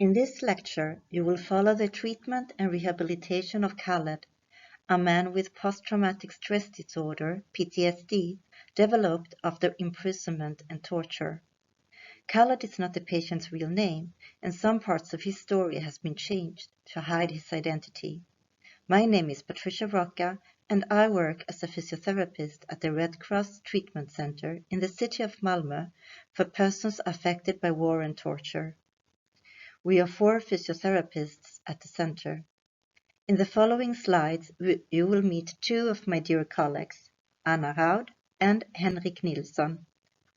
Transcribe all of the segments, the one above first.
In this lecture, you will follow the treatment and rehabilitation of Khaled, a man with post-traumatic stress disorder, PTSD, developed after imprisonment and torture. Khaled is not the patient's real name, and some parts of his story has been changed to hide his identity. My name is Patricia Rocca, and I work as a physiotherapist at the Red Cross Treatment Center in the city of Malmö for persons affected by war and torture. We are 4 physiotherapists at the center. In the following slides, you will meet 2 of my dear colleagues, Anna Raud and Henrik Nilsson.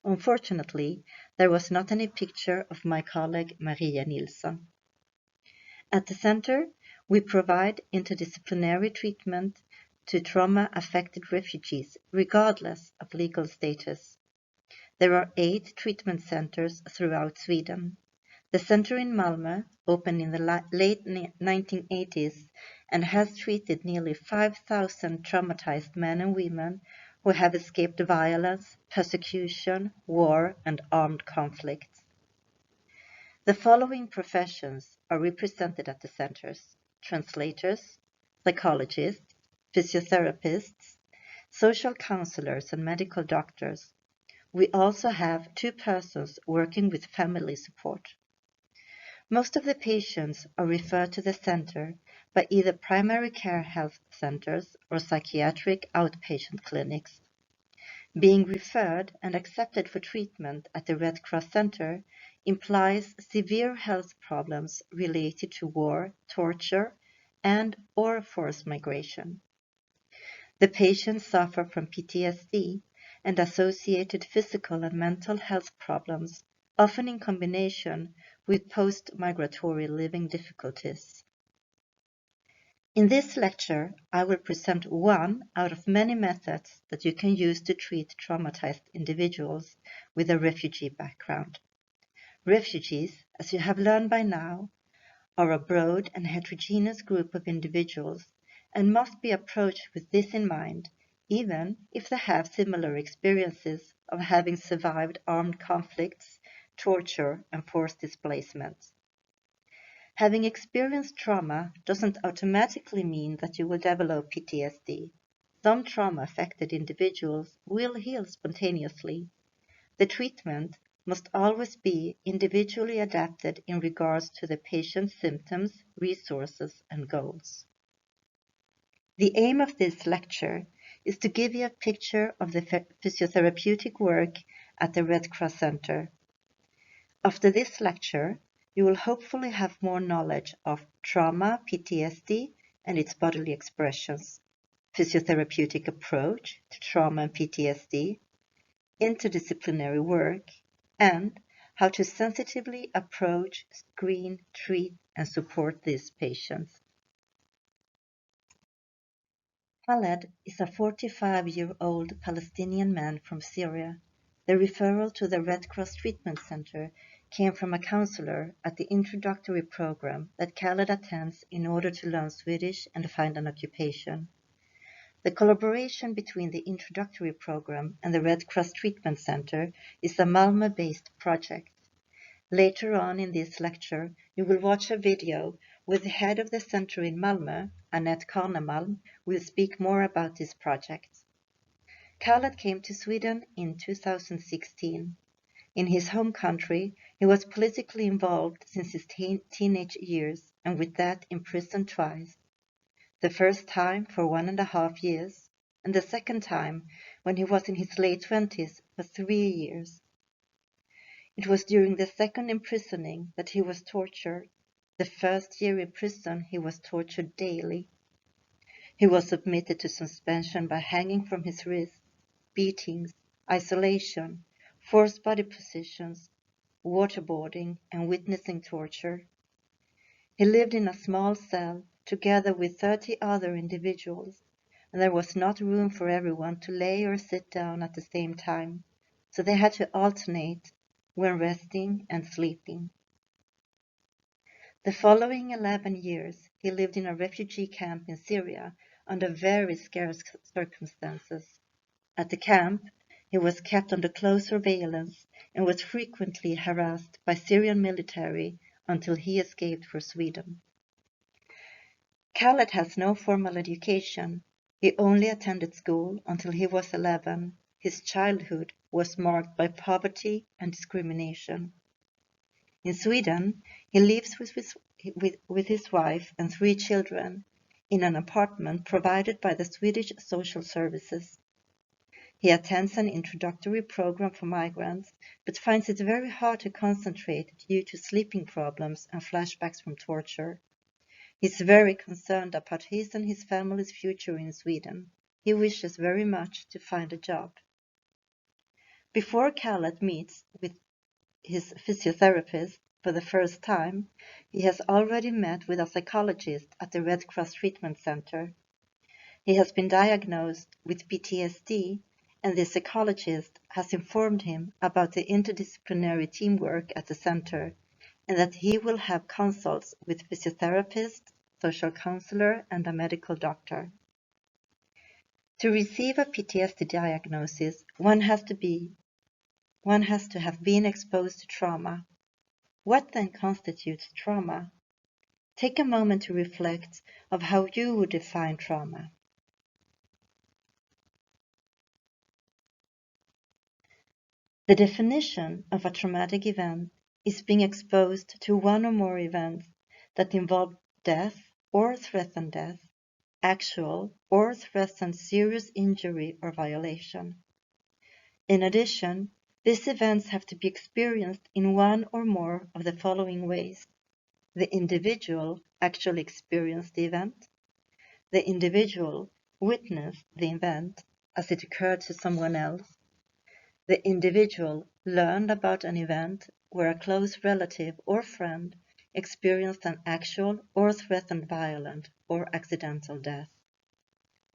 Unfortunately, there was not any picture of my colleague Maria Nilsson. At the center, we provide interdisciplinary treatment to trauma-affected refugees, regardless of legal status. There are 8 treatment centers throughout Sweden. The center in Malmö opened in the late 1980s and has treated nearly 5,000 traumatized men and women who have escaped violence, persecution, war, and armed conflicts. The following professions are represented at the centers: translators, psychologists, physiotherapists, social counselors, and medical doctors. We also have 2 persons working with family support. Most of the patients are referred to the center by either primary care health centers or psychiatric outpatient clinics. Being referred and accepted for treatment at the Red Cross Center implies severe health problems related to war, torture, and/or forced migration. The patients suffer from PTSD and associated physical and mental health problems, often in combination with post-migratory living difficulties. In this lecture, I will present one out of many methods that you can use to treat traumatized individuals with a refugee background. Refugees, as you have learned by now, are a broad and heterogeneous group of individuals and must be approached with this in mind, even if they have similar experiences of having survived armed conflicts, torture, and forced displacement. Having experienced trauma doesn't automatically mean that you will develop PTSD. Some trauma-affected individuals will heal spontaneously. The treatment must always be individually adapted in regards to the patient's symptoms, resources, and goals. The aim of this lecture is to give you a picture of the physiotherapeutic work at the Red Cross Center. After this lecture, you will hopefully have more knowledge of trauma, PTSD, and its bodily expressions, physiotherapeutic approach to trauma and PTSD, interdisciplinary work, and how to sensitively approach, screen, treat, and support these patients. Khaled is a 45-year-old Palestinian man from Syria. The referral to the Red Cross Treatment Center came from a counselor at the introductory program that Khaled attends in order to learn Swedish and find an occupation. The collaboration between the introductory program and the Red Cross Treatment Center is a Malmö-based project. Later on in this lecture, you will watch a video where the head of the center in Malmö, Annette Kahnemalm, will speak more about this project. Khaled came to Sweden in 2016. In his home country, he was politically involved since his teenage years, and with that imprisoned twice. The first time for 1.5 years, and the second time when he was in his late 20s for 3 years. It was during the second imprisoning that he was tortured. The first year in prison, he was tortured daily. He was submitted to suspension by hanging from his wrists, beatings, isolation, forced body positions, waterboarding, and witnessing torture. He lived in a small cell together with 30 other individuals, and there was not room for everyone to lay or sit down at the same time, so they had to alternate when resting and sleeping. The following 11 years, he lived in a refugee camp in Syria under very scarce circumstances. At the camp, he was kept under close surveillance and was frequently harassed by Syrian military until he escaped for Sweden. Khaled has no formal education. He only attended school until he was 11. His childhood was marked by poverty and discrimination. In Sweden, he lives with his wife and 3 children in an apartment provided by the Swedish Social Services. He attends an introductory program for migrants, but finds it very hard to concentrate due to sleeping problems and flashbacks from torture. He's very concerned about his and his family's future in Sweden. He wishes very much to find a job. Before Khaled meets with his physiotherapist for the first time, he has already met with a psychologist at the Red Cross Treatment Center. He has been diagnosed with PTSD, and the psychologist has informed him about the interdisciplinary teamwork at the center, and that he will have consults with physiotherapists, social counselor, and a medical doctor. To receive a PTSD diagnosis, one has to have been exposed to trauma. What then constitutes trauma? Take a moment to reflect of how you would define trauma. The definition of a traumatic event is being exposed to one or more events that involve death or threaten death, actual or threatened serious injury or violation. In addition, these events have to be experienced in one or more of the following ways. The individual actually experienced the event. The individual witnessed the event as it occurred to someone else. The individual learned about an event where a close relative or friend experienced an actual or threatened violent or accidental death.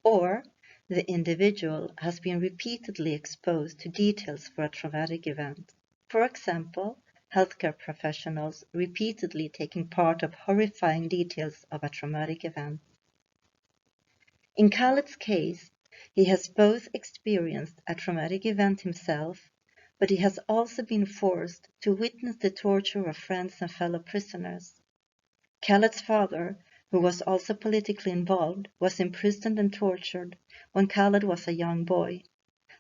Or the individual has been repeatedly exposed to details for a traumatic event. For example, healthcare professionals repeatedly taking part of horrifying details of a traumatic event. In Khaled's case, he has both experienced a traumatic event himself, but he has also been forced to witness the torture of friends and fellow prisoners. Khaled's father, who was also politically involved, was imprisoned and tortured when Khaled was a young boy.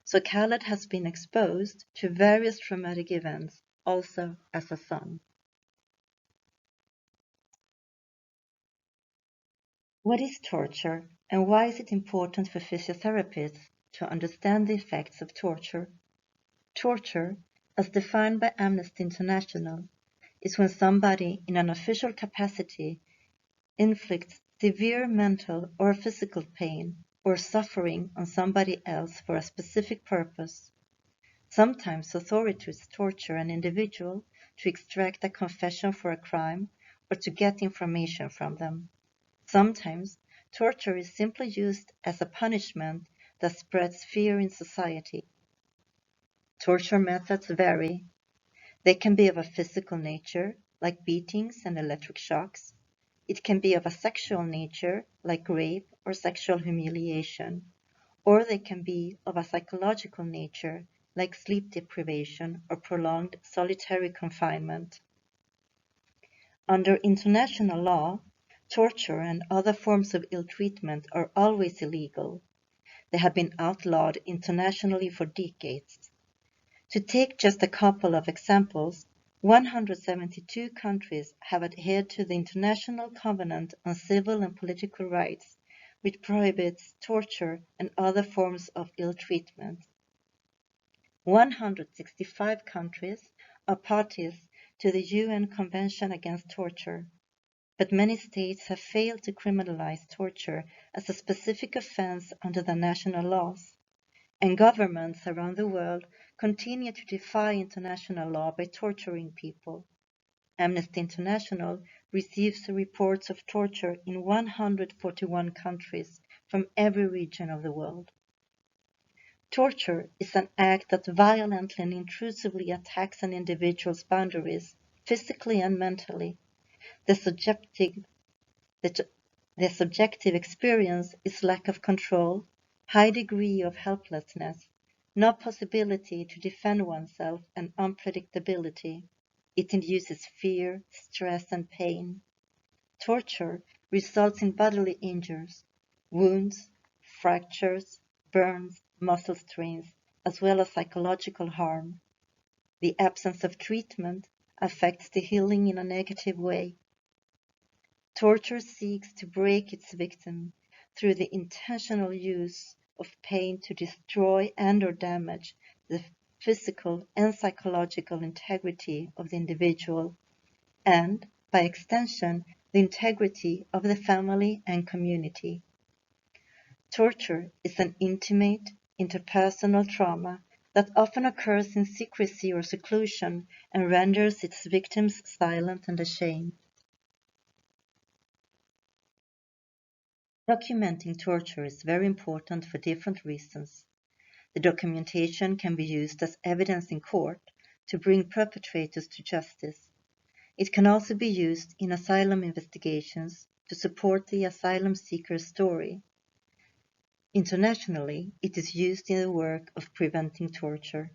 So Khaled has been exposed to various traumatic events also as a son. What is torture, and why is it important for physiotherapists to understand the effects of torture? Torture, as defined by Amnesty International, is when somebody in an official capacity inflicts severe mental or physical pain or suffering on somebody else for a specific purpose. Sometimes authorities torture an individual to extract a confession for a crime or to get information from them. Sometimes torture is simply used as a punishment that spreads fear in society. Torture methods vary. They can be of a physical nature, like beatings and electric shocks. It can be of a sexual nature, like rape or sexual humiliation. Or they can be of a psychological nature, like sleep deprivation or prolonged solitary confinement. Under international law, torture and other forms of ill treatment are always illegal. They have been outlawed internationally for decades. To take just a couple of examples, 172 countries have adhered to the International Covenant on Civil and Political Rights, which prohibits torture and other forms of ill treatment. 165 countries are parties to the UN Convention Against Torture, but many states have failed to criminalize torture as a specific offense under their national laws, and governments around the world continue to defy international law by torturing people. Amnesty International receives reports of torture in 141 countries from every region of the world. Torture is an act that violently and intrusively attacks an individual's boundaries, physically and mentally. The subjective experience is lack of control, high degree of helplessness, no possibility to defend oneself, and unpredictability. It induces fear, stress, and pain. Torture results in bodily injuries, wounds, fractures, burns, muscle strains, as well as psychological harm. The absence of treatment affects the healing in a negative way. Torture seeks to break its victim through the intentional use of pain to destroy and/or damage the physical and psychological integrity of the individual and, by extension, the integrity of the family and community. Torture is an intimate, interpersonal trauma that often occurs in secrecy or seclusion and renders its victims silent and ashamed. Documenting torture is very important for different reasons. The documentation can be used as evidence in court to bring perpetrators to justice. It can also be used in asylum investigations to support the asylum seeker's story. Internationally, it is used in the work of preventing torture.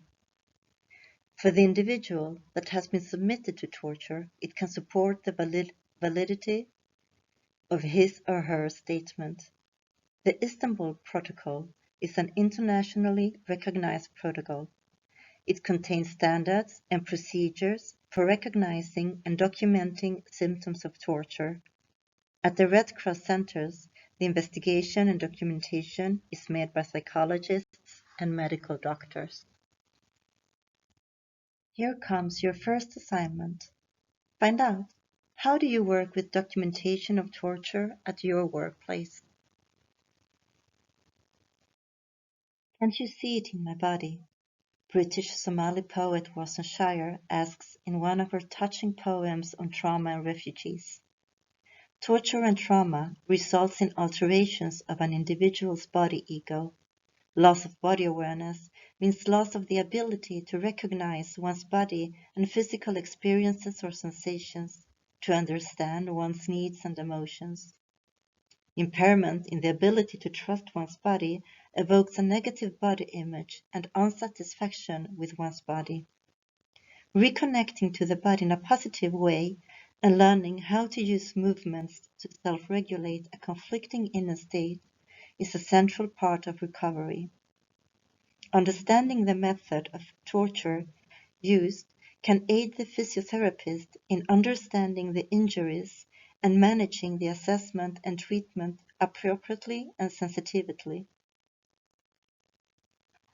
For the individual that has been submitted to torture, it can support the validity of his or her statement. The Istanbul Protocol is an internationally recognized protocol. It contains standards and procedures for recognizing and documenting symptoms of torture. At the Red Cross centers, the investigation and documentation is made by psychologists and medical doctors. Here comes your first assignment. Find out, how do you work with documentation of torture at your workplace? Can't you see it in my body? British Somali poet Warsan Shire asks in one of her touching poems on trauma and refugees. Torture and trauma results in alterations of an individual's body ego. Loss of body awareness means loss of the ability to recognize one's body and physical experiences or sensations, to understand one's needs and emotions. Impairment in the ability to trust one's body evokes a negative body image and unsatisfaction with one's body. Reconnecting to the body in a positive way and learning how to use movements to self-regulate a conflicting inner state is a central part of recovery. Understanding the method of torture used can aid the physiotherapist in understanding the injuries and managing the assessment and treatment appropriately and sensitively.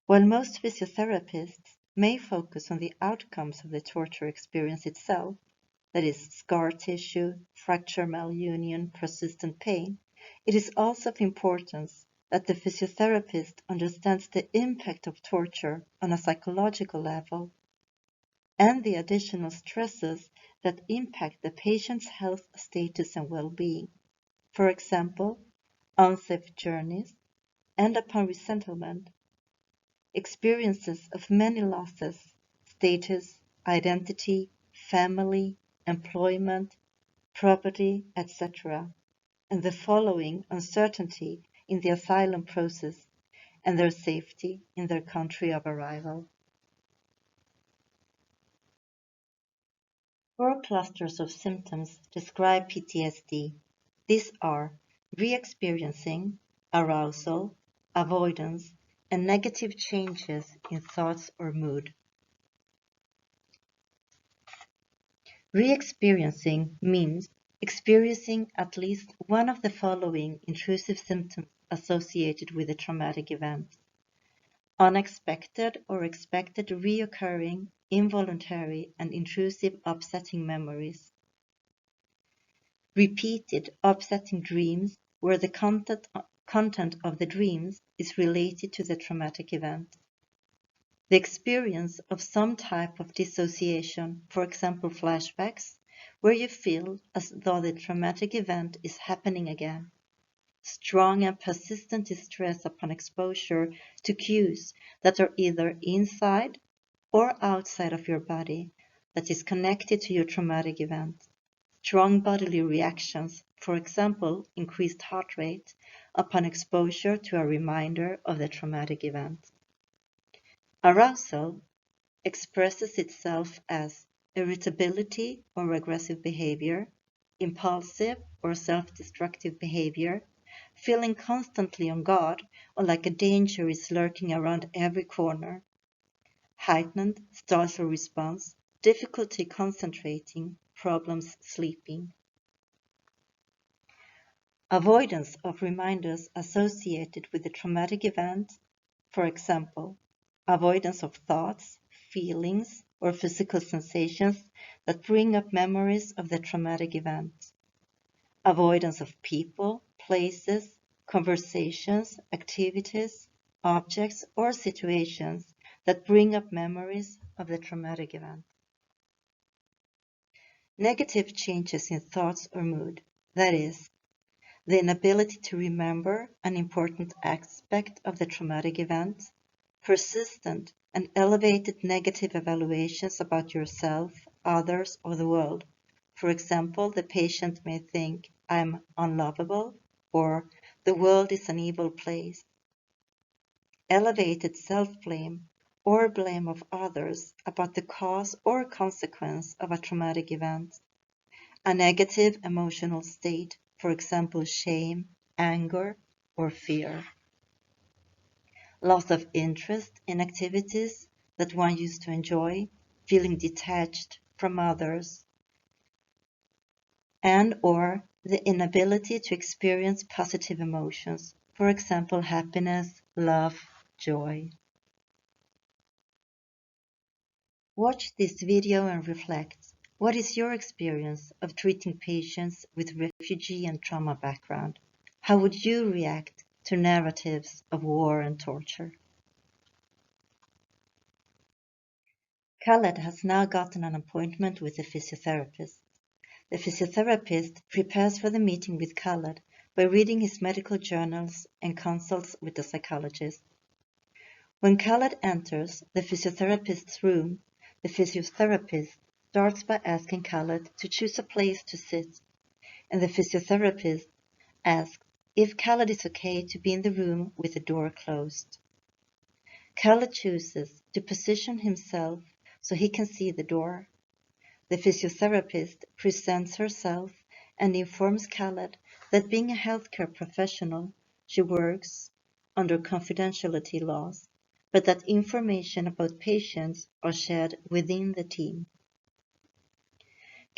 While most physiotherapists may focus on the outcomes of the torture experience itself, that is, scar tissue, fracture malunion, persistent pain, it is also of importance that the physiotherapist understands the impact of torture on a psychological level and the additional stresses that impact the patient's health status and well-being. For example, unsafe journeys, and upon resettlement, experiences of many losses, status, identity, family, employment, property, etc., and the following uncertainty in the asylum process and their safety in their country of arrival. 4 clusters of symptoms describe PTSD. These are re-experiencing, arousal, avoidance, and negative changes in thoughts or mood. Re-experiencing means experiencing at least one of the following intrusive symptoms associated with a traumatic event: unexpected or expected reoccurring, involuntary, and intrusive upsetting memories. Repeated upsetting dreams where the content of the dreams is related to the traumatic event. The experience of some type of dissociation, for example flashbacks, where you feel as though the traumatic event is happening again. Strong and persistent distress upon exposure to cues that are either inside or outside of your body that is connected to your traumatic event. Strong bodily reactions, for example increased heart rate, upon exposure to a reminder of the traumatic event. Arousal expresses itself as irritability or aggressive behavior, impulsive or self-destructive behavior, feeling constantly on guard or like a danger is lurking around every corner, heightened startle response, difficulty concentrating, problems sleeping. Avoidance of reminders associated with the traumatic event, for example, avoidance of thoughts, feelings, or physical sensations that bring up memories of the traumatic event. Avoidance of people, places, conversations, activities, objects, or situations that bring up memories of the traumatic event. Negative changes in thoughts or mood, that is, the inability to remember an important aspect of the traumatic event, persistent and elevated negative evaluations about yourself, others, or the world. For example, the patient may think, I'm unlovable, or the world is an evil place. Elevated self-blame or blame of others about the cause or consequence of a traumatic event. A negative emotional state, for example, shame, anger, or fear. Loss of interest in activities that one used to enjoy, feeling detached from others, and or the inability to experience positive emotions, for example, happiness, love, joy. Watch this video and reflect. What is your experience of treating patients with refugee and trauma background? How would you react to narratives of war and torture? Khaled has now gotten an appointment with a physiotherapist. The physiotherapist prepares for the meeting with Khaled by reading his medical journals and consults with the psychologist. When Khaled enters the physiotherapist's room, the physiotherapist starts by asking Khaled to choose a place to sit, and the physiotherapist asks if Khaled is okay to be in the room with the door closed. Khaled chooses to position himself so he can see the door. The physiotherapist presents herself and informs Khaled that being a healthcare professional, she works under confidentiality laws, but that information about patients are shared within the team.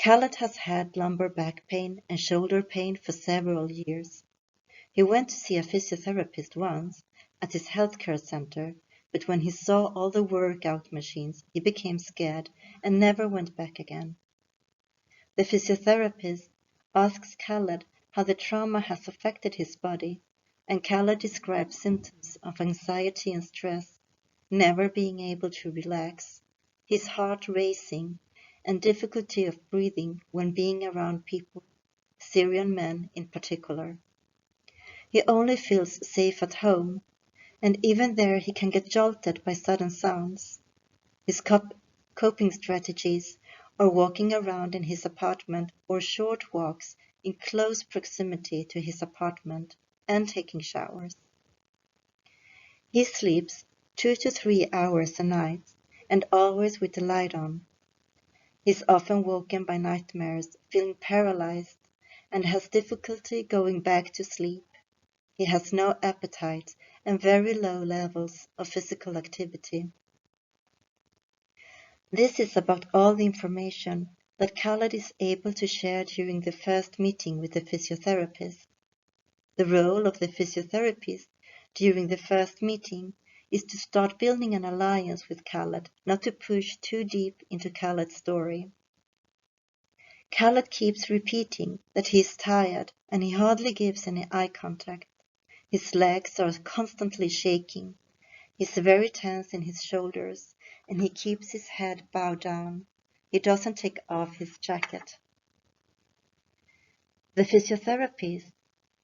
Khaled has had lumbar back pain and shoulder pain for several years. He went to see a physiotherapist once at his healthcare center, but when he saw all the workout machines, he became scared and never went back again. The physiotherapist asks Khaled how the trauma has affected his body, and Khaled describes symptoms of anxiety and stress, never being able to relax, his heart racing, and difficulty of breathing when being around people, Syrian men in particular. He only feels safe at home, and even there he can get jolted by sudden sounds. His coping strategies are walking around in his apartment or short walks in close proximity to his apartment and taking showers. He sleeps 2 to 3 hours a night and always with the light on. He's often woken by nightmares, feeling paralyzed, and has difficulty going back to sleep. He has no appetite and very low levels of physical activity. This is about all the information that Khaled is able to share during the first meeting with the physiotherapist. The role of the physiotherapist during the first meeting is to start building an alliance with Khaled, not to push too deep into Khaled's story. Khaled keeps repeating that he is tired and he hardly gives any eye contact. His legs are constantly shaking. He's very tense in his shoulders and he keeps his head bowed down. He doesn't take off his jacket. The physiotherapist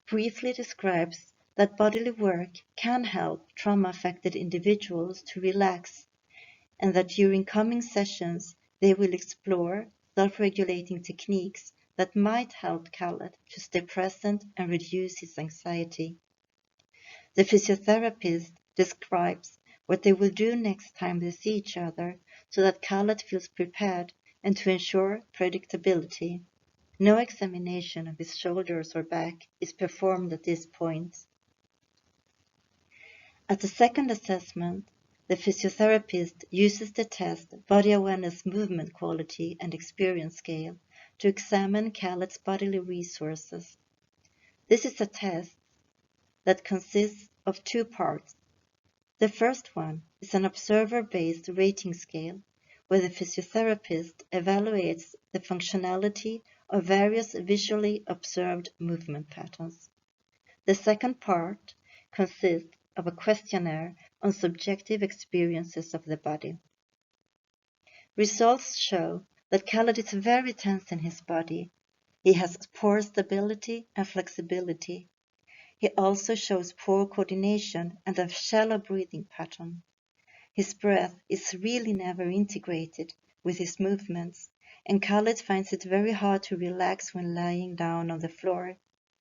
briefly describes that bodily work can help trauma-affected individuals to relax, and that during coming sessions they will explore self-regulating techniques that might help Khaled to stay present and reduce his anxiety. The physiotherapist describes what they will do next time they see each other so that Khaled feels prepared and to ensure predictability. No examination of his shoulders or back is performed at this point. At the second assessment, the physiotherapist uses the test Body Awareness Movement Quality and Experience Scale to examine Khaled's bodily resources. This is a test that consists of two parts. The first one is an observer-based rating scale where the physiotherapist evaluates the functionality of various visually observed movement patterns. The second part consists of a questionnaire on subjective experiences of the body. Results show that Khaled is very tense in his body. He has poor stability and flexibility. He also shows poor coordination and a shallow breathing pattern. His breath is really never integrated with his movements, and Khaled finds it very hard to relax when lying down on the floor.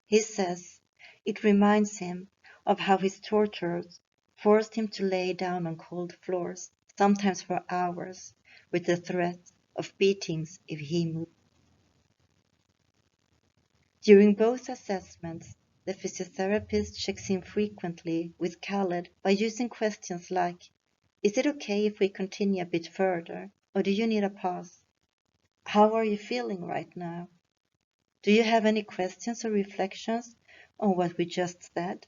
He says it reminds him of how his torturers forced him to lay down on cold floors, sometimes for hours, with the threat of beatings if he moved. During both assessments, the physiotherapist checks in frequently with Khaled by using questions like, "Is it okay if we continue a bit further, or do you need a pause? How are you feeling right now? Do you have any questions or reflections on what we just said?"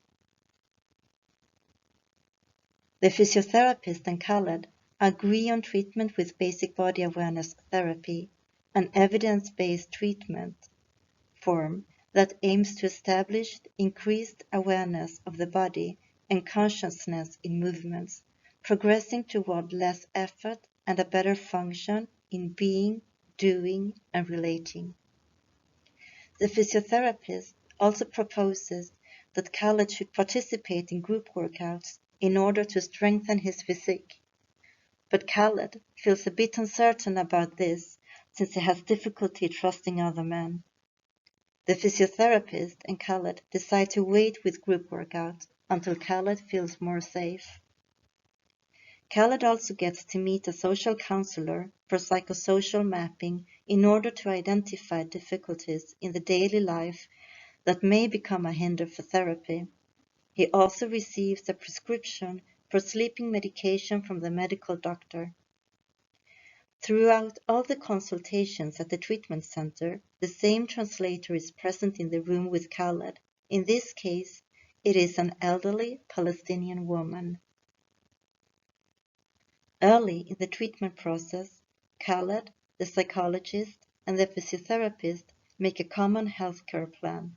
The physiotherapist and Khaled agree on treatment with basic body awareness therapy, an evidence-based treatment form that aims to establish increased awareness of the body and consciousness in movements, progressing toward less effort and a better function in being, doing, and relating. The physiotherapist also proposes that Khaled should participate in group workouts in order to strengthen his physique. But Khaled feels a bit uncertain about this since he has difficulty trusting other men. The physiotherapist and Khaled decide to wait with group workouts until Khaled feels more safe. Khaled also gets to meet a social counselor for psychosocial mapping in order to identify difficulties in the daily life that may become a hinder for therapy. He also receives a prescription for sleeping medication from the medical doctor. Throughout all the consultations at the treatment center, the same translator is present in the room with Khaled. In this case, it is an elderly Palestinian woman. Early in the treatment process, Khaled, the psychologist, and the physiotherapist make a common healthcare plan.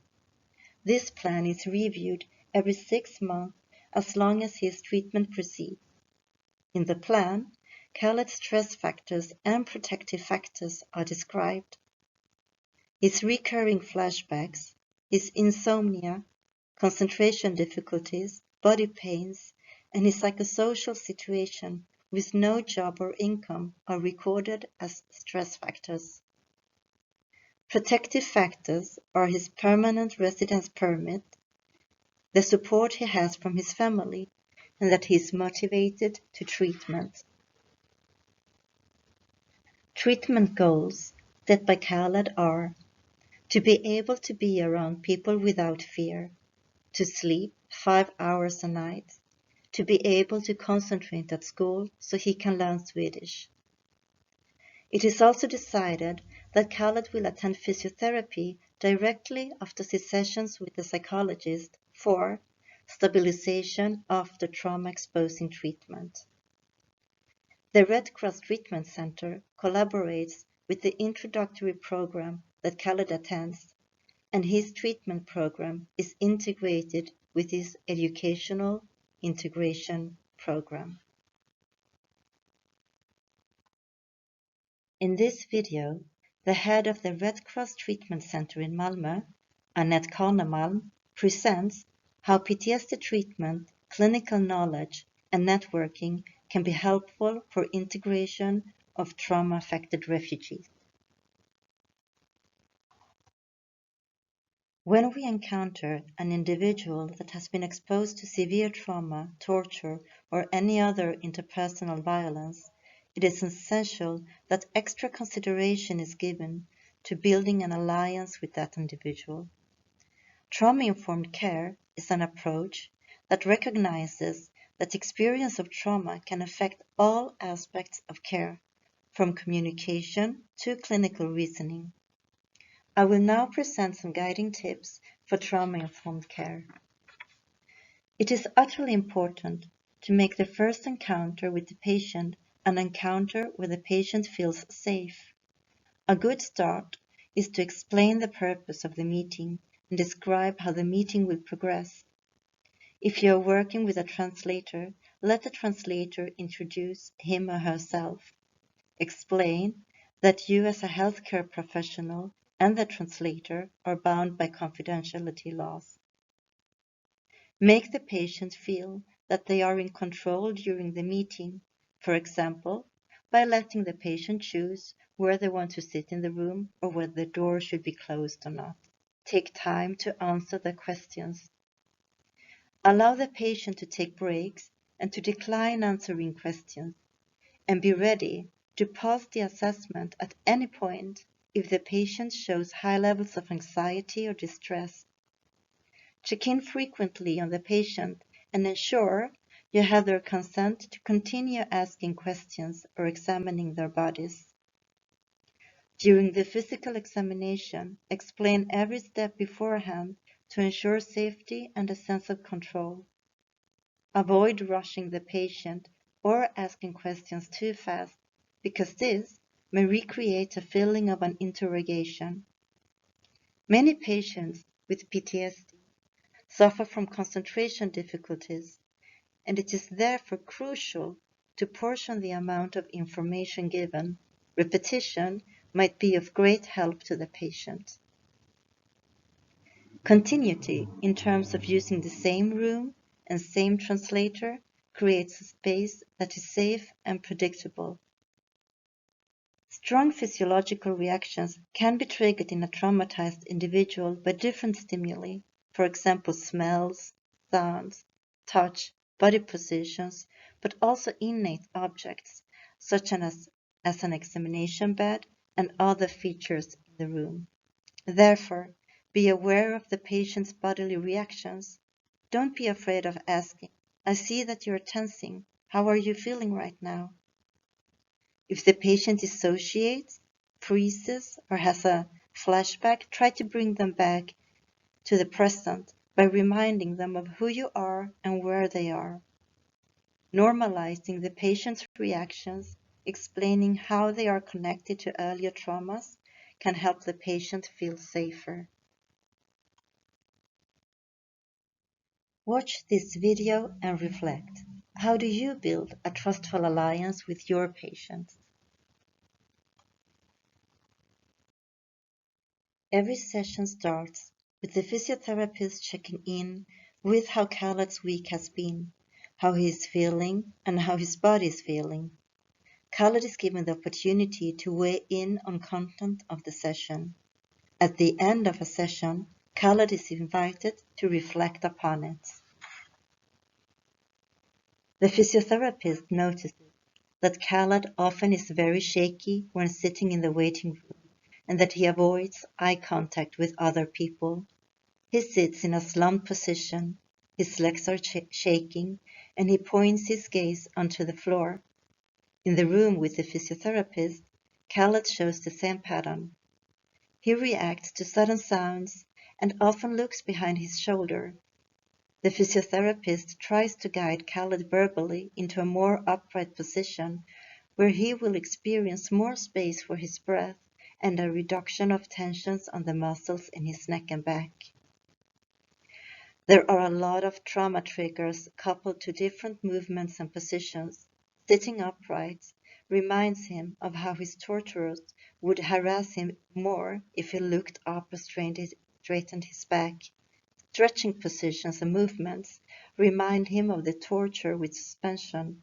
This plan is reviewed every 6 months as long as his treatment proceeds. In the plan, Khaled's stress factors and protective factors are described. His recurring flashbacks, his insomnia, concentration difficulties, body pains, and his psychosocial situation with no job or income are recorded as stress factors. Protective factors are his permanent residence permit, the support he has from his family, and that he is motivated to treatment. Treatment goals set by Khaled are to be able to be around people without fear, to sleep 5 hours a night, to be able to concentrate at school so he can learn Swedish. It is also decided that Khaled will attend physiotherapy directly after his sessions with the psychologist for stabilization after trauma-exposing treatment. The Red Cross Treatment Center collaborates with the introductory program that Khaled attends, and his treatment program is integrated with his educational integration program. In this video, the head of the Red Cross Treatment Center in Malmö, Annette Kahnemalm, presents how PTSD treatment, clinical knowledge, and networking can be helpful for integration of trauma-affected refugees. When we encounter an individual that has been exposed to severe trauma, torture, or any other interpersonal violence, it is essential that extra consideration is given to building an alliance with that individual. Trauma-informed care is an approach that recognizes that experience of trauma can affect all aspects of care, from communication to clinical reasoning. I will now present some guiding tips for trauma-informed care. It is utterly important to make the first encounter with the patient an encounter where the patient feels safe. A good start is to explain the purpose of the meeting and describe how the meeting will progress. If you are working with a translator, let the translator introduce him or herself. Explain that you as a healthcare professional and the translator are bound by confidentiality laws. Make the patient feel that they are in control during the meeting, for example, by letting the patient choose where they want to sit in the room or whether the door should be closed or not. Take time to answer the questions. Allow the patient to take breaks and to decline answering questions, and be ready to pause the assessment at any point if the patient shows high levels of anxiety or distress. Check in frequently on the patient and ensure you have their consent to continue asking questions or examining their bodies. During the physical examination, explain every step beforehand to ensure safety and a sense of control. Avoid rushing the patient or asking questions too fast, because this may recreate a feeling of an interrogation. Many patients with PTSD suffer from concentration difficulties, and it is therefore crucial to portion the amount of information given. Repetition might be of great help to the patient. Continuity in terms of using the same room and same translator creates a space that is safe and predictable. Strong physiological reactions can be triggered in a traumatized individual by different stimuli, for example smells, sounds, touch, body positions, but also innate objects, such as an examination bed and other features in the room. Therefore, be aware of the patient's bodily reactions. Don't be afraid of asking, "I see that you're tensing. How are you feeling right now?" If the patient dissociates, freezes, or has a flashback, try to bring them back to the present by reminding them of who you are and where they are. Normalizing the patient's reactions, explaining how they are connected to earlier traumas, can help the patient feel safer. Watch this video and reflect. How do you build a trustful alliance with your patients? Every session starts with the physiotherapist checking in with how Khaled's week has been, how he is feeling, and how his body is feeling. Khaled is given the opportunity to weigh in on content of the session. At the end of a session, Khaled is invited to reflect upon it. The physiotherapist notices that Khaled often is very shaky when sitting in the waiting room and that he avoids eye contact with other people. He sits in a slumped position, his legs are shaking, and he points his gaze onto the floor. In the room with the physiotherapist, Khaled shows the same pattern. He reacts to sudden sounds and often looks behind his shoulder. The physiotherapist tries to guide Khaled verbally into a more upright position where he will experience more space for his breath and a reduction of tensions on the muscles in his neck and back. There are a lot of trauma triggers coupled to different movements and positions. Sitting upright reminds him of how his torturers would harass him more if he looked up or straightened his back. Stretching positions and movements remind him of the torture with suspension,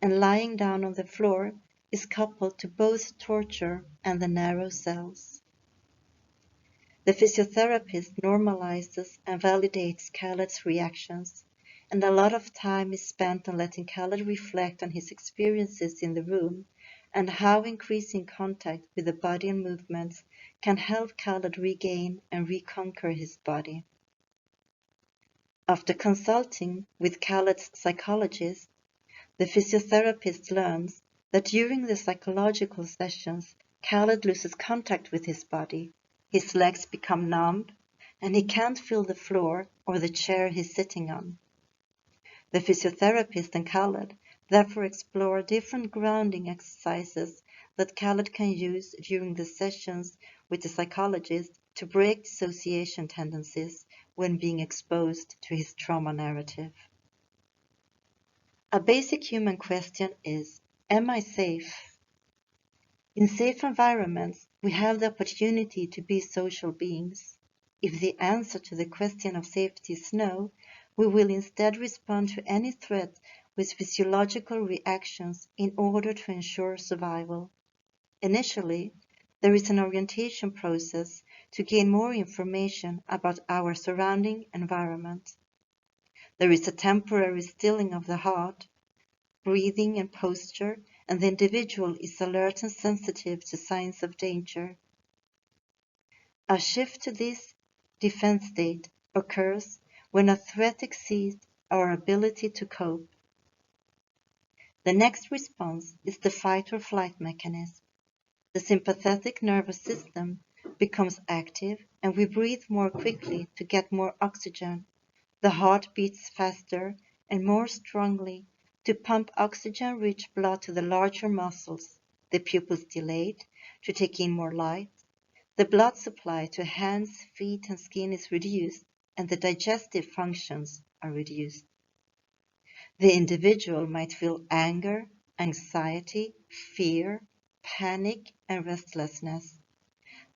and lying down on the floor is coupled to both torture and the narrow cells. The physiotherapist normalizes and validates Khaled's reactions, and a lot of time is spent on letting Khaled reflect on his experiences in the room and how increasing contact with the body and movements can help Khaled regain and reconquer his body. After consulting with Khaled's psychologist, the physiotherapist learns that during the psychological sessions, Khaled loses contact with his body. His legs become numb, and he can't feel the floor or the chair he's sitting on. The physiotherapist and Khaled therefore explore different grounding exercises that Khaled can use during the sessions with the psychologist to break dissociation tendencies when being exposed to his trauma narrative. A basic human question is, am I safe? In safe environments, we have the opportunity to be social beings. If the answer to the question of safety is no, we will instead respond to any threat with physiological reactions in order to ensure survival. Initially, there is an orientation process to gain more information about our surrounding environment. There is a temporary stilling of the heart, breathing and posture, and the individual is alert and sensitive to signs of danger. A shift to this defense state occurs when a threat exceeds our ability to cope. The next response is the fight or flight mechanism. The sympathetic nervous system becomes active and we breathe more quickly to get more oxygen. The heart beats faster and more strongly to pump oxygen-rich blood to the larger muscles. The pupils dilate to take in more light. The blood supply to hands, feet, and skin is reduced, and the digestive functions are reduced. The individual might feel anger, anxiety, fear, panic, and restlessness.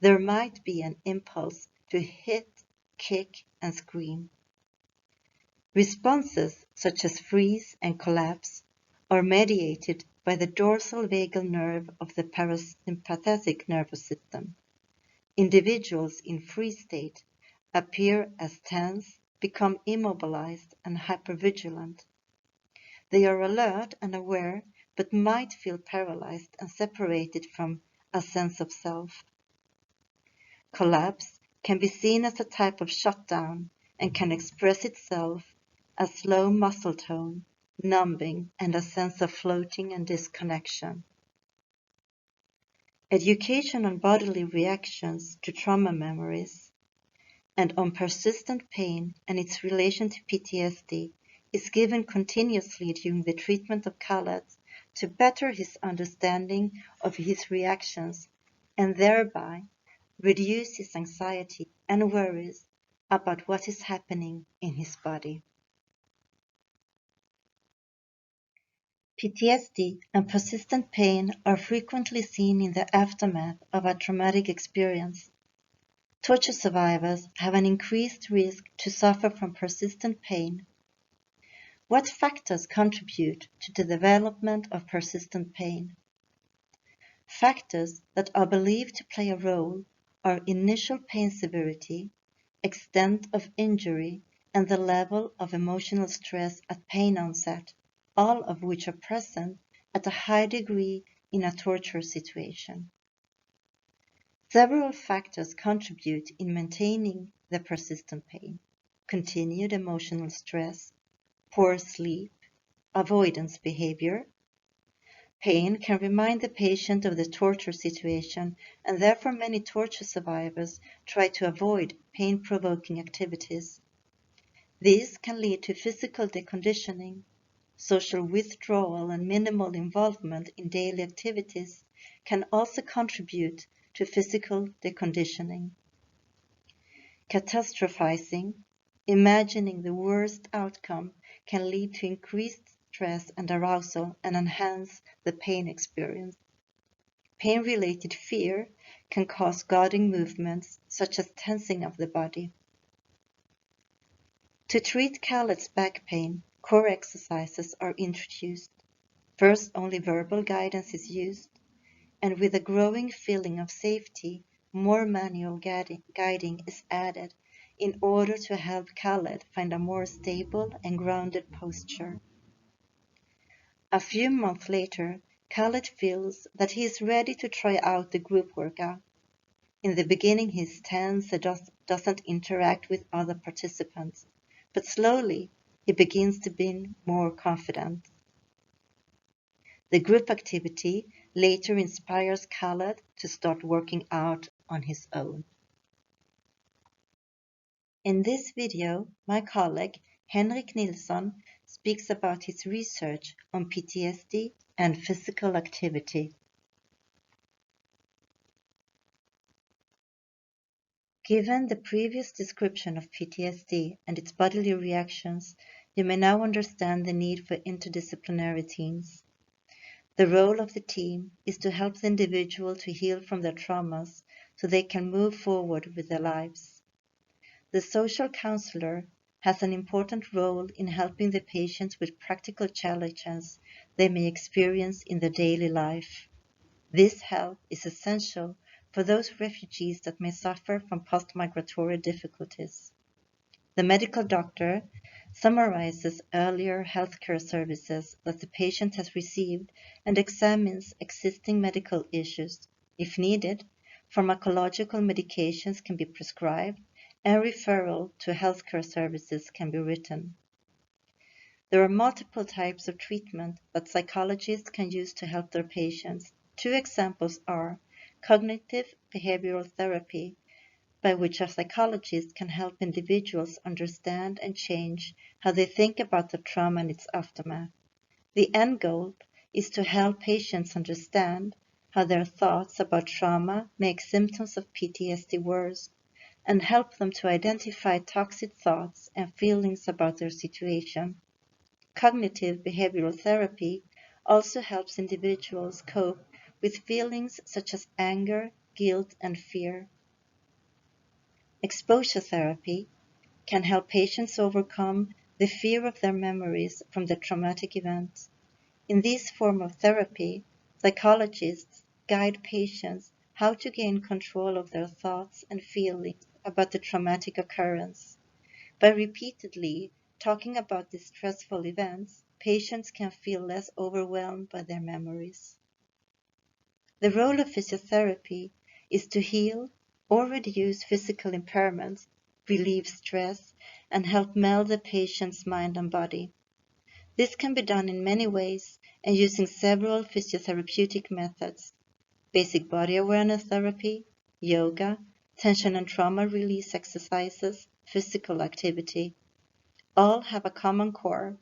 There might be an impulse to hit, kick, and scream. Responses such as freeze and collapse are mediated by the dorsal vagal nerve of the parasympathetic nervous system. Individuals in freeze state appear as tense, become immobilized, and hypervigilant. They are alert and aware, but might feel paralyzed and separated from a sense of self. Collapse can be seen as a type of shutdown and can express itself as slow muscle tone, numbing, and a sense of floating and disconnection. Education on bodily reactions to trauma memories and on persistent pain and its relation to PTSD is given continuously during the treatment of Khaled to better his understanding of his reactions and thereby reduce his anxiety and worries about what is happening in his body. PTSD and persistent pain are frequently seen in the aftermath of a traumatic experience. Torture survivors have an increased risk to suffer from persistent pain. What factors contribute to the development of persistent pain? Factors that are believed to play a role are initial pain severity, extent of injury, and the level of emotional stress at pain onset, all of which are present at a high degree in a torture situation. Several factors contribute in maintaining the persistent pain: continued emotional stress, poor sleep, avoidance behavior. Pain can remind the patient of the torture situation, and therefore many torture survivors try to avoid pain-provoking activities. These can lead to physical deconditioning. Social withdrawal and minimal involvement in daily activities can also contribute to physical deconditioning. Catastrophizing, imagining the worst outcome, can lead to increased stress and arousal and enhance the pain experience. Pain-related fear can cause guarding movements such as tensing of the body. To treat Khaled's back pain, core exercises are introduced. First, only verbal guidance is used, and with a growing feeling of safety, more manual guiding is added in order to help Khaled find a more stable and grounded posture. A few months later, Khaled feels that he is ready to try out the group workout. In the beginning, he is tense and doesn't interact with other participants, but slowly he begins to be more confident. The group activity later inspires Khaled to start working out on his own. In this video, my colleague Henrik Nilsson speaks about his research on PTSD and physical activity. Given the previous description of PTSD and its bodily reactions, you may now understand the need for interdisciplinary teams. The role of the team is to help the individual to heal from their traumas so they can move forward with their lives. The social counselor has an important role in helping the patients with practical challenges they may experience in their daily life. This help is essential for those refugees that may suffer from post-migratory difficulties. The medical doctor summarizes earlier healthcare services that the patient has received and examines existing medical issues. If needed, pharmacological medications can be prescribed and referral to healthcare services can be written. There are multiple types of treatment that psychologists can use to help their patients. Two examples are cognitive behavioral therapy, by which a psychologist can help individuals understand and change how they think about the trauma and its aftermath. The end goal is to help patients understand how their thoughts about trauma make symptoms of PTSD worse and help them to identify toxic thoughts and feelings about their situation. Cognitive behavioral therapy also helps individuals cope with feelings such as anger, guilt, and fear. Exposure therapy can help patients overcome the fear of their memories from the traumatic events. In this form of therapy, psychologists guide patients how to gain control of their thoughts and feelings about the traumatic occurrence. By repeatedly talking about these stressful events, patients can feel less overwhelmed by their memories. The role of physiotherapy is to heal or reduce physical impairments, relieve stress, and help meld the patient's mind and body. This can be done in many ways and using several physiotherapeutic methods: basic body awareness therapy, yoga, tension and trauma release exercises, physical activity. All have a common core,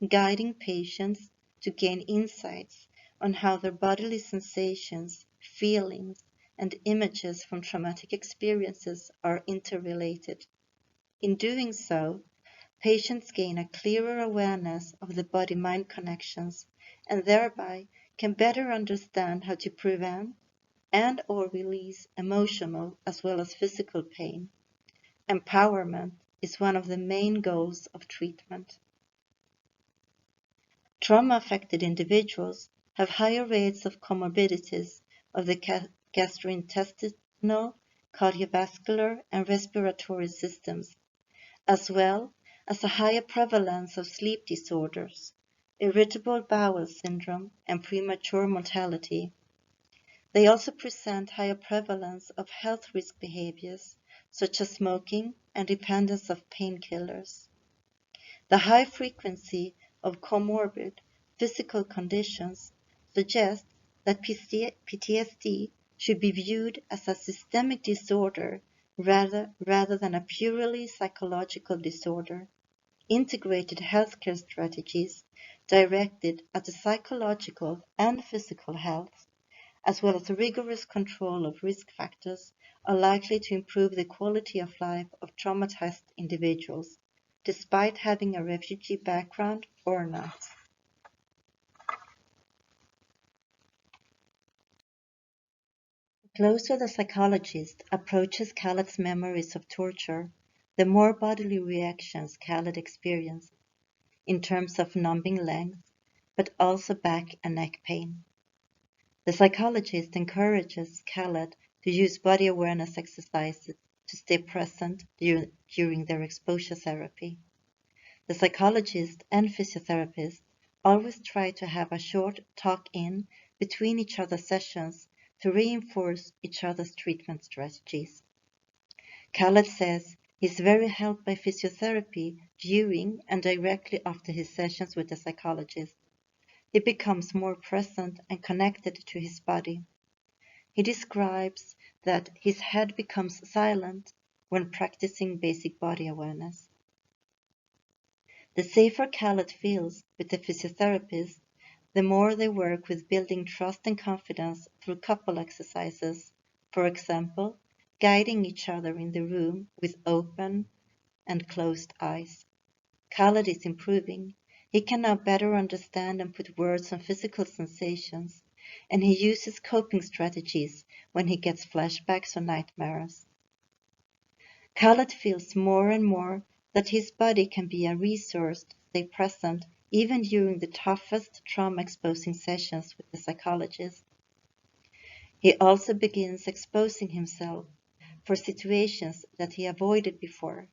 guiding patients to gain insights on how their bodily sensations, feelings, and images from traumatic experiences are interrelated. In doing so, patients gain a clearer awareness of the body-mind connections and thereby can better understand how to prevent and/or release emotional as well as physical pain. Empowerment is one of the main goals of treatment. Trauma-affected individuals have higher rates of comorbidities of the gastrointestinal, cardiovascular, and respiratory systems, as well as a higher prevalence of sleep disorders, irritable bowel syndrome, and premature mortality. They also present higher prevalence of health risk behaviors such as smoking and dependence of painkillers. The high frequency of comorbid physical conditions suggests that PTSD should be viewed as a systemic disorder rather than a purely psychological disorder. Integrated healthcare strategies directed at the psychological and physical health, as well as rigorous control of risk factors, are likely to improve the quality of life of traumatized individuals, despite having a refugee background or not. The closer the psychologist approaches Khaled's memories of torture, the more bodily reactions Khaled experiences, in terms of numbing length, but also back and neck pain. The psychologist encourages Khaled to use body awareness exercises to stay present during their exposure therapy. The psychologist and physiotherapist always try to have a short talk-in between each other's sessions to reinforce each other's treatment strategies. Khaled says he's very helped by physiotherapy during and directly after his sessions with the psychologist. He becomes more present and connected to his body. He describes that his head becomes silent when practicing basic body awareness. The safer Khaled feels with the physiotherapist, the more they work with building trust and confidence through couple exercises, for example, guiding each other in the room with open and closed eyes. Khaled is improving. He can now better understand and put words on physical sensations, and he uses coping strategies when he gets flashbacks or nightmares. Khaled feels more and more that his body can be a resource to stay present even during the toughest trauma-exposing sessions with the psychologist. He also begins exposing himself for situations that he avoided before.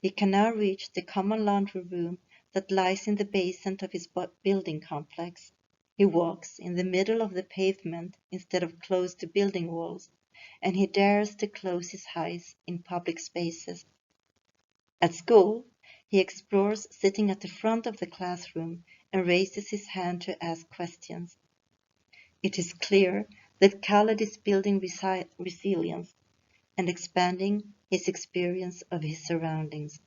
He can now reach the common laundry room that lies in the basement of his building complex. He walks in the middle of the pavement instead of close to building walls, and he dares to close his eyes in public spaces. At school, he explores sitting at the front of the classroom and raises his hand to ask questions. It is clear that Khaled is building resilience and expanding his experience of his surroundings.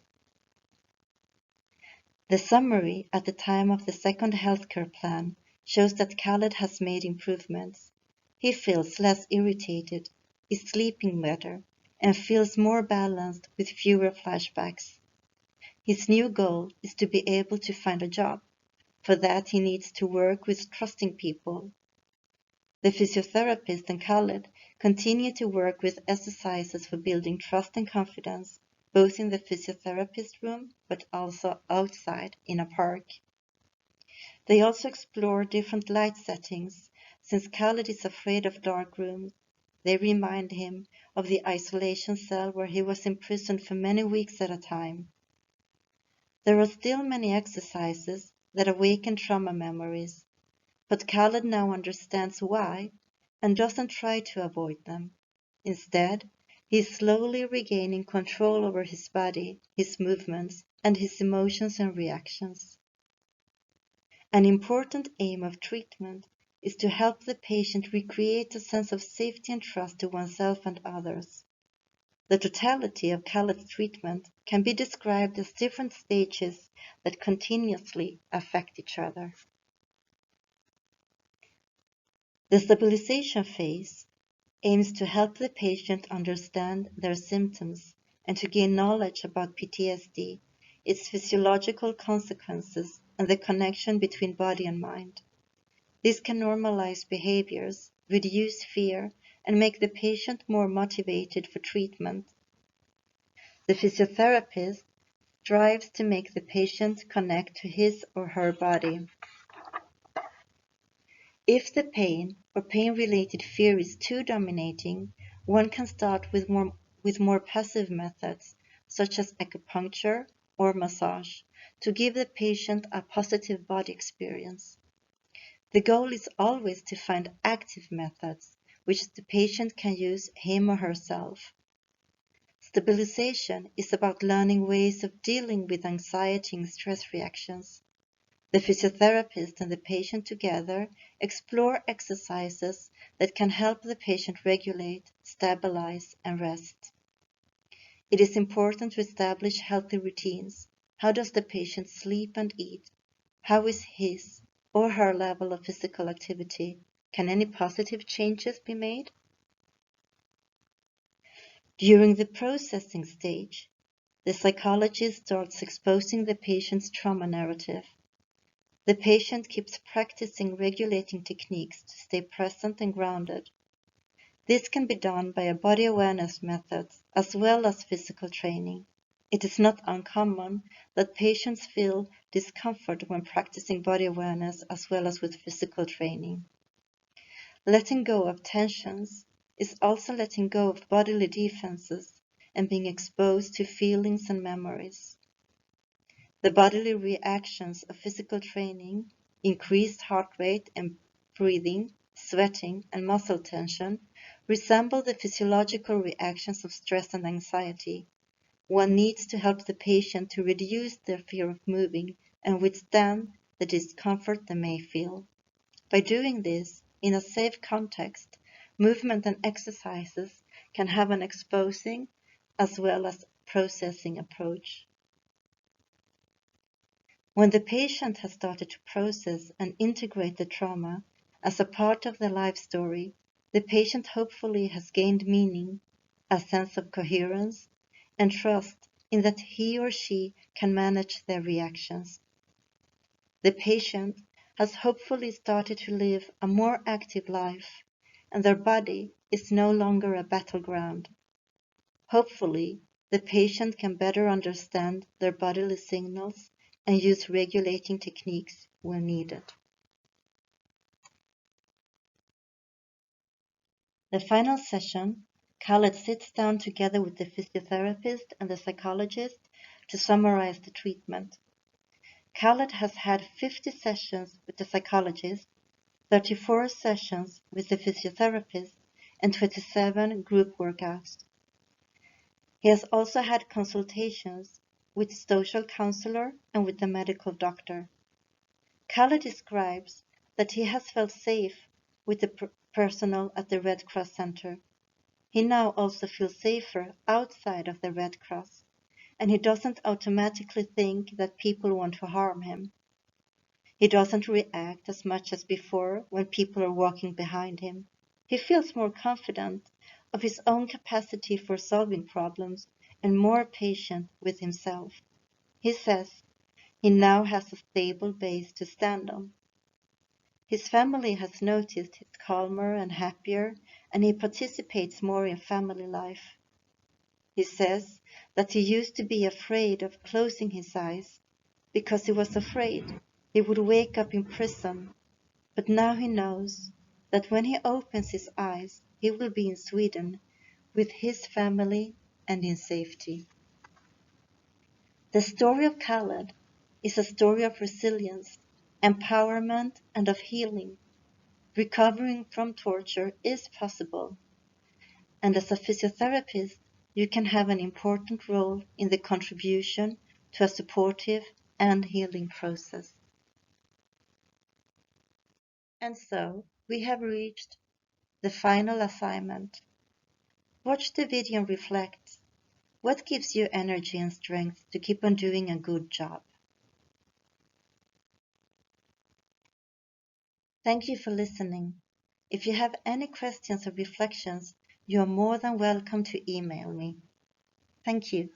The summary at the time of the second healthcare plan shows that Khaled has made improvements. He feels less irritated, is sleeping better, and feels more balanced with fewer flashbacks. His new goal is to be able to find a job. For that, he needs to work with trusting people. The physiotherapist and Khaled continue to work with exercises for building trust and confidence, both in the physiotherapist room but also outside in a park. They also explore different light settings. Since Khaled is afraid of dark rooms, they remind him of the isolation cell where he was imprisoned for many weeks at a time. There are still many exercises that awaken trauma memories, but Khaled now understands why and doesn't try to avoid them. Instead, he is slowly regaining control over his body, his movements, and his emotions and reactions. An important aim of treatment is to help the patient recreate a sense of safety and trust to oneself and others. The totality of Khaled's treatment can be described as different stages that continuously affect each other. The stabilization phase aims to help the patient understand their symptoms and to gain knowledge about PTSD, its physiological consequences, and the connection between body and mind. This can normalize behaviors, reduce fear, and make the patient more motivated for treatment. The physiotherapist strives to make the patient connect to his or her body. If the pain or pain-related fear is too dominating, one can start with more passive methods, such as acupuncture or massage, to give the patient a positive body experience. The goal is always to find active methods, which the patient can use him or herself. Stabilization is about learning ways of dealing with anxiety and stress reactions. The physiotherapist and the patient together explore exercises that can help the patient regulate, stabilize, and rest. It is important to establish healthy routines. How does the patient sleep and eat? How is his or her level of physical activity? Can any positive changes be made? During the processing stage, the psychologist starts exposing the patient's trauma narrative. The patient keeps practicing regulating techniques to stay present and grounded. This can be done by a body awareness method as well as physical training. It is not uncommon that patients feel discomfort when practicing body awareness as well as with physical training. Letting go of tensions is also letting go of bodily defenses and being exposed to feelings and memories. The bodily reactions of physical training, increased heart rate and breathing, sweating, and muscle tension resemble the physiological reactions of stress and anxiety. One needs to help the patient to reduce their fear of moving and withstand the discomfort they may feel. By doing this in a safe context, movement and exercises can have an exposing as well as processing approach. When the patient has started to process and integrate the trauma as a part of their life story, the patient hopefully has gained meaning, a sense of coherence, and trust in that he or she can manage their reactions. The patient has hopefully started to live a more active life, and their body is no longer a battleground. Hopefully, the patient can better understand their bodily signals and use regulating techniques when needed. The final session, Khaled sits down together with the physiotherapist and the psychologist to summarize the treatment. Khaled has had 50 sessions with the psychologist, 34 sessions with the physiotherapist, and 27 group workouts. He has also had consultations with the social counselor and with the medical doctor. Khaled describes that he has felt safe with the personnel at the Red Cross Center. He now also feels safer outside of the Red Cross, and he doesn't automatically think that people want to harm him. He doesn't react as much as before when people are walking behind him. He feels more confident of his own capacity for solving problems and more patient with himself. He says he now has a stable base to stand on. His family has noticed he's calmer and happier, and he participates more in family life. He says that he used to be afraid of closing his eyes because he was afraid he would wake up in prison, but now he knows that when he opens his eyes, he will be in Sweden with his family and in safety. The story of Khaled is a story of resilience, empowerment, and of healing. Recovering from torture is possible, and as a physiotherapist, you can have an important role in the contribution to a supportive and healing process. And so, we have reached the final assignment. Watch the video and reflect. What gives you energy and strength to keep on doing a good job? Thank you for listening. If you have any questions or reflections, you are more than welcome to email me. Thank you.